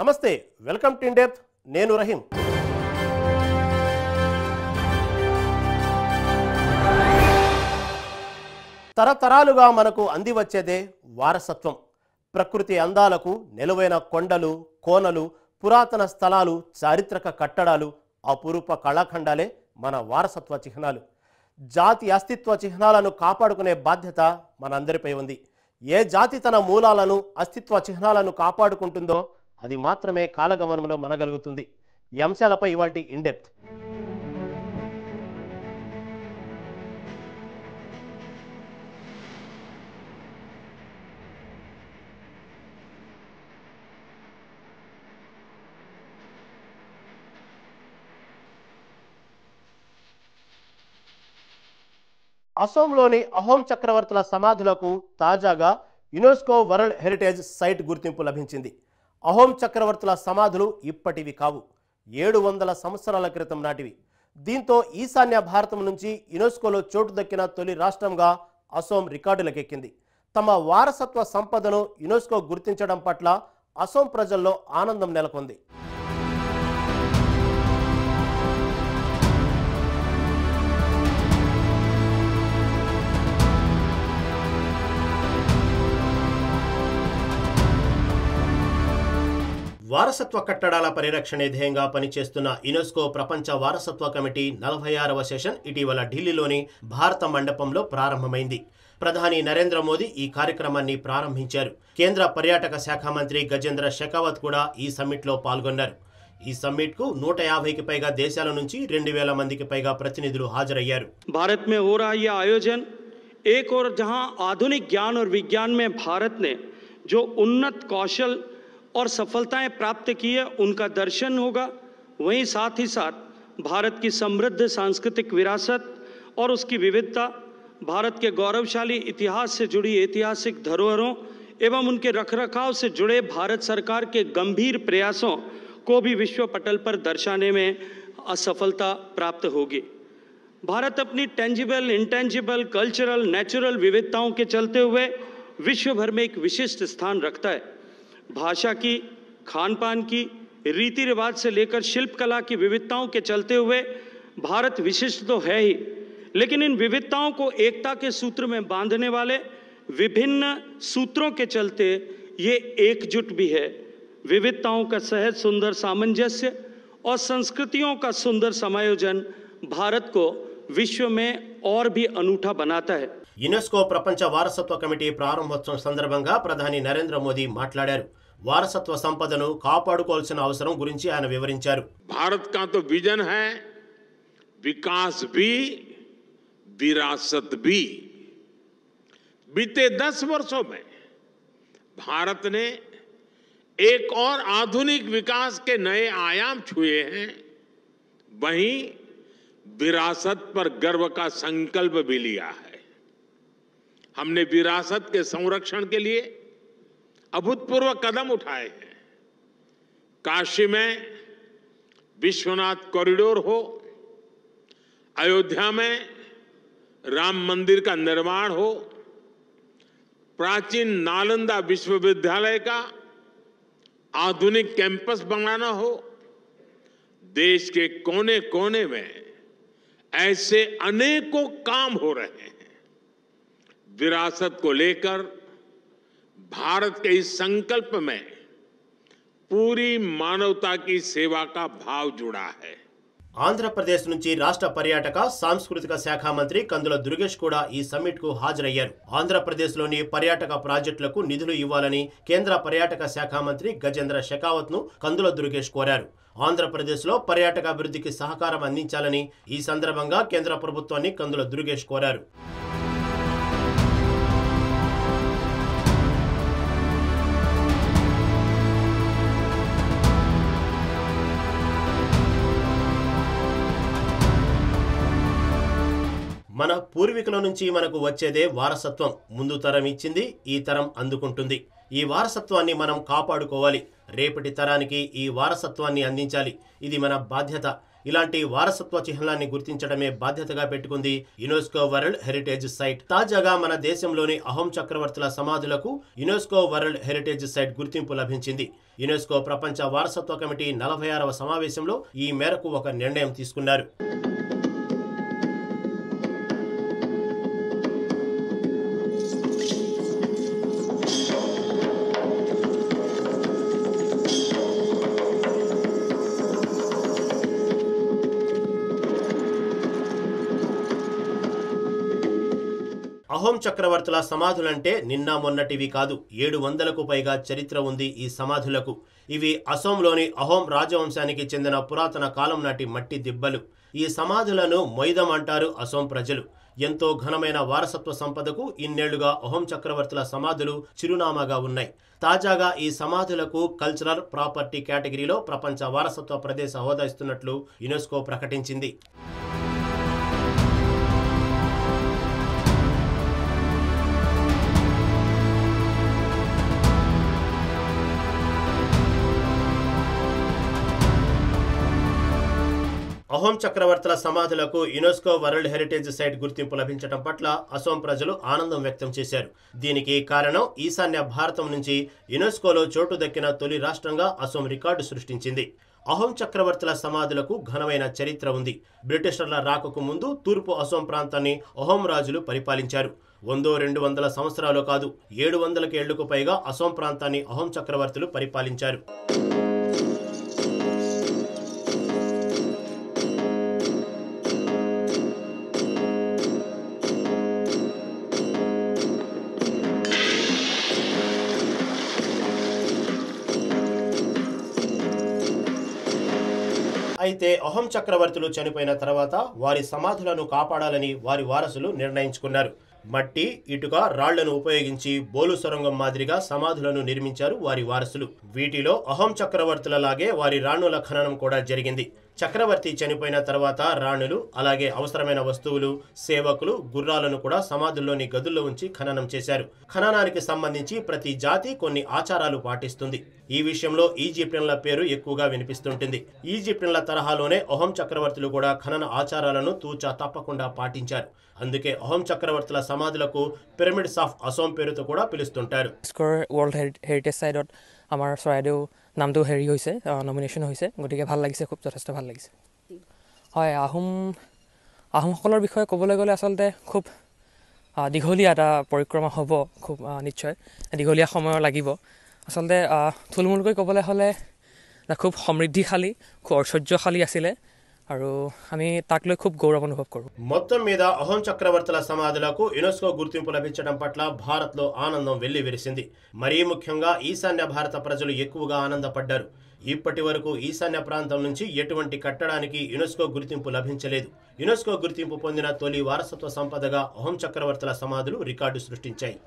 నమస్తే, welcome to in depth. నేను రహీం. తరతరాలుగా మనకు అంది వచ్చేదే వారసత్వం. ప్రకృతి అందాలకు నెలవైన కొండలు, కోనలు, పురాతన స్థలాలు, చారిత్రక కట్టడాలు, అపురూప కళాఖండాలే మన వారసత్వ చిహ్నాలు. జాతి అస్తిత్వ చిహ్నాలను కాపాడుకునే బాధ్యత మనందరిపై ఉంది. ఏ జాతి తన మూలాలను, అస్తిత్వ చిహ్నాలను కాపాడుకుంటుందో అది మాత్రమే కాలగమనంలో మనగలుగుతుంది. ఈ అంశాలపై ఇవాల్టి ఇన్ డెప్త్. అసోంలోని అహోం చక్రవర్తుల సమాధులకు తాజాగా యునెస్కో వరల్డ్ హెరిటేజ్ సైట్ గుర్తింపు లభించింది. అహోం చక్రవర్తుల సమాధులు ఇప్పటివి కావు, 700 సంవత్సరాల క్రితం నాటివి. దీంతో ఈశాన్య భారతం నుంచి యునెస్కోలో చోటు దక్కిన తొలి రాష్ట్రంగా అసోం రికార్డులకెక్కింది. తమ వారసత్వ సంపదను యునెస్కో గుర్తించడం పట్ల అసోం ప్రజల్లో ఆనందం నెలకొంది. వారసత్వ కట్టడాల పరిరక్షణ ధ్యేయంగా పనిచేస్తున్న యునెస్కో ప్రపంచ వారసత్వ కమిటీ 46వ సెషన్ ఇటీవల ఢిల్లీలోని భారత మండపంలో ప్రారంభమైంది. ప్రధాని నరేంద్ర మోదీ ఈ కార్యక్రమాన్ని ప్రారంభించారు. కేంద్ర పర్యాటక శాఖ మంత్రి గజేంద్ర షెకావత్ కూడా ఈ సమ్మిట్లో పాల్గొన్నారు. ఈ సమ్మిట్ కు 150కి పైగా దేశాల నుంచి 2000 మందికి పైగా ప్రతినిధులు హాజరయ్యారు. भारत में हो रहा यह आयोजन एक और जहां आधुनिक ज्ञान और विज्ञान में भारत ने जो उन्नत कौशल और सफलताएं प्राप्त की है उनका दर्शन होगा, वहीं साथ ही साथ भारत की समृद्ध सांस्कृतिक विरासत और उसकी विविधता, भारत के गौरवशाली इतिहास से जुड़ी ऐतिहासिक धरोहरों एवं उनके रखरखाव से जुड़े भारत सरकार के गंभीर प्रयासों को भी विश्व पटल पर दर्शाने में असफलता प्राप्त होगी. भारत अपनी टेंजिबल, इंटेंजिबल, कल्चरल, नेचुरल विविधताओं के चलते हुए विश्व भर में एक विशिष्ट स्थान रखता है. भाषा की, खान पान की, रीति रिवाज से लेकर शिल्प कला की विविधताओं के चलते हुए भारत विशिष्ट तो है ही, लेकिन इन विविधताओं को एकता के सूत्र में बांधने वाले विभिन्न सूत्रों के चलते ये एकजुट भी है. विविधताओं का सहज सुंदर सामंजस्य और संस्कृतियों का सुंदर समायोजन भारत को विश्व में और भी अनूठा बनाता है. యునెస్కో ప్రపంచ వారసత్వ కమిటీ ప్రారంభోత్సవం సందర్భంగా ప్రధాని నరేంద్ర మోదీ మాట్లాడారు. వారసత్వ సంపదను కాపాడుకోవాల్సిన అవసరం గురించి ఆయన వివరించారు. भारत का तो विजन है विकास भी, विरासत भी. बीते 10 वर्षों में भारत ने एक और आधुनिक विकास के नए आयाम छुए हैं. वहीं विरासत पर गर्व का संकल्प भी लिया है. हमने विरासत के संरक्षण के लिए अभूतपूर्व कदम उठाए हैं. काशी में विश्वनाथ कॉरिडोर हो, अयोध्या में राम मंदिर का निर्माण हो, प्राचीन नालंदा विश्वविद्यालय का आधुनिक कैंपस बनाना हो, देश के कोने कोने में ऐसे अनेकों काम हो रहे हैं. विरासत को लेकर भारत के इस संकल्प में पूरी मानवता की सेवा का भाव जुड़ा है. ఆంధ్రప్రదేశ్ నుంచి రాష్ట్ర పర్యాటక సాంస్కృతిక శాఖ మంత్రి కందుల దుర్గేష్ కూడా ఈ సమ్మిట్ కు హాజరయ్యారు. ఆంధ్రప్రదేశ్లోని పర్యాటక ప్రాజెక్టులకు నిధులు ఇవ్వాలని కేంద్ర పర్యాటక శాఖ మంత్రి గజేంద్ర షెకావత్ ను కందుల దుర్గేష్ కోరారు. ఆంధ్రప్రదేశ్లో పర్యాటక అభివృద్ధికి సహకారం అందించాలని ఈ సందర్భంగా కేంద్ర ప్రభుత్వాన్ని కందుల దుర్గేష్ కోరారు. మన పూర్వీకుల నుంచి మనకు వచ్చేదే వారసత్వం. ముందు తరం ఇచ్చింది, ఈ తరం అందుకుంటుంది. ఈ వారసత్వాన్ని మనం కాపాడుకోవాలి. రేపటి తరానికి ఈ వారసత్వాన్ని అందించాలి. ఇది మన బాధ్యత. ఇలాంటి వారసత్వ చిహ్నాన్ని గుర్తించడమే బాధ్యతగా పెట్టుకుంది యునెస్కో వరల్డ్ హెరిటేజ్ సైట్. తాజాగా మన దేశంలోని అహోం చక్రవర్తుల సమాధులకు యునెస్కో వరల్డ్ హెరిటేజ్ సైట్ గుర్తింపు లభించింది. యునెస్కో ప్రపంచ వారసత్వ కమిటీ 46వ సమావేశంలో ఈ మేరకు ఒక నిర్ణయం తీసుకున్నారు. అహోం చక్రవర్తుల సమాధులంటే నిన్న మొన్నటివి కాదు. 700కు పైగా చరిత్ర ఉంది ఈ సమాధులకు. ఇవి అసోంలోని అహోం రాజవంశానికి చెందిన పురాతన కాలం నాటి మట్టి దిబ్బలు. ఈ సమాధులను మొయిదం అంటారు అసోం ప్రజలు. ఎంతో ఘనమైన వారసత్వ సంపదకు ఇన్నేళ్లుగా అహోం చక్రవర్తుల సమాధులు చిరునామాగా ఉన్నాయి. తాజాగా ఈ సమాధులకు కల్చరల్ ప్రాపర్టీ కేటగిరీలో ప్రపంచ వారసత్వ ప్రదేశ హోదా ఇస్తున్నట్లు యునెస్కో ప్రకటించింది. అహోం చక్రవర్తుల సమాధులకు యునెస్కో వరల్డ్ హెరిటేజ్ సైట్ గుర్తింపు లభించడం పట్ల అసోం ప్రజలు ఆనందం వ్యక్తం చేశారు. దీనికి కారణం ఈశాన్య భారతం నుంచి యునెస్కోలో చోటు దక్కిన తొలి రాష్ట్రంగా అసోం రికార్డు సృష్టించింది. అహోం చక్రవర్తుల సమాధులకు ఘనమైన చరిత్ర ఉంది. బ్రిటిషర్ల రాకకు ముందు తూర్పు అసోం ప్రాంతాన్ని అహోం రాజులు పరిపాలించారు. 100-200 సంవత్సరాలు కాదు, 700 ఏళ్లకు పైగా అసోం ప్రాంతాన్ని అహోం చక్రవర్తులు పరిపాలించారు. అయితే అహోం చక్రవర్తులు చనిపోయిన తర్వాత వారి సమాధులను కాపాడాలని వారి వారసులు నిర్ణయించుకున్నారు. మట్టి, ఇటుక, రాళ్లను ఉపయోగించి బోలు సొరంగం మాదిరిగా సమాధులను నిర్మించారు వారి వారసులు. వీటిలో అహోం చక్రవర్తులలాగే వారి రాణుల ఖననం కూడా జరిగింది. చక్రవర్తి చనిపోయిన తర్వాత రాణులు, అలాగే అవసరమైన వస్తువులు, సేవకులు, గుర్రాలను కూడా సమాధుల్లోని గదుల్లో ఉంచి ఖననం చేశారు. ఖననానికి సంబంధించి ప్రతి జాతి కొన్ని ఆచారాలు పాటిస్తుంది. ఈ విషయంలో ఈజిప్షియన్ల పేరు ఎక్కువగా వినిపిస్తుంటుంది. ఈజిప్షియన్ల తరహాలోనే అహోం చక్రవర్తులు కూడా ఖనన ఆచారాలను తూచా తప్పకుండా పాటించారు. అందుకే అహోం చక్రవర్తుల సమాధులకు పిరమిడ్స్ ఆఫ్ అసోం పేరుతో కూడా పిలుస్తుంటారు. వరల్డ్ হেৰিটেজ সাইটত আমাৰ চৰাইদেউ নামটো হেৰি হৈছে, নমিনেশ্যন হৈছে, গতিকে ভাল লাগিছে, খুব যথেষ্ট ভাল লাগিছে। হয়, আহোমসকলৰ বিষয়ে ক'বলৈ গ'লে আচলতে খুব দীঘলীয়া এটা পৰিক্ৰমা হ'ব, খুব নিশ্চয় দীঘলীয়া সময় লাগিব। আচলতে থুলমূলকৈ ক'বলৈ হ'লে খুব সমৃদ্ধিশালী, খুব ঐশ্বৰ্যশালী আছিলে আৰু আমি তাক লৈ খুব গৌৰৱ অনুভৱ কৰোঁ। మొత్తం మీద అహోం చక్రవర్తుల సమాధులకు యునెస్కో గుర్తింపు లభించడం పట్ల భారత్లో ఆనందం వెల్లివిరిసింది. మరీ ముఖ్యంగా ఈశాన్య భారత ప్రజలు ఎక్కువగా ఆనందపడ్డారు. ఇప్పటి వరకు ఈశాన్య ప్రాంతం నుంచి ఎటువంటి కట్టడానికి యునెస్కో గుర్తింపు లభించలేదు. యునెస్కో గుర్తింపు పొందిన తొలి వారసత్వ సంపదగా అహోం చక్రవర్తుల సమాధులు రికార్డు సృష్టించాయి.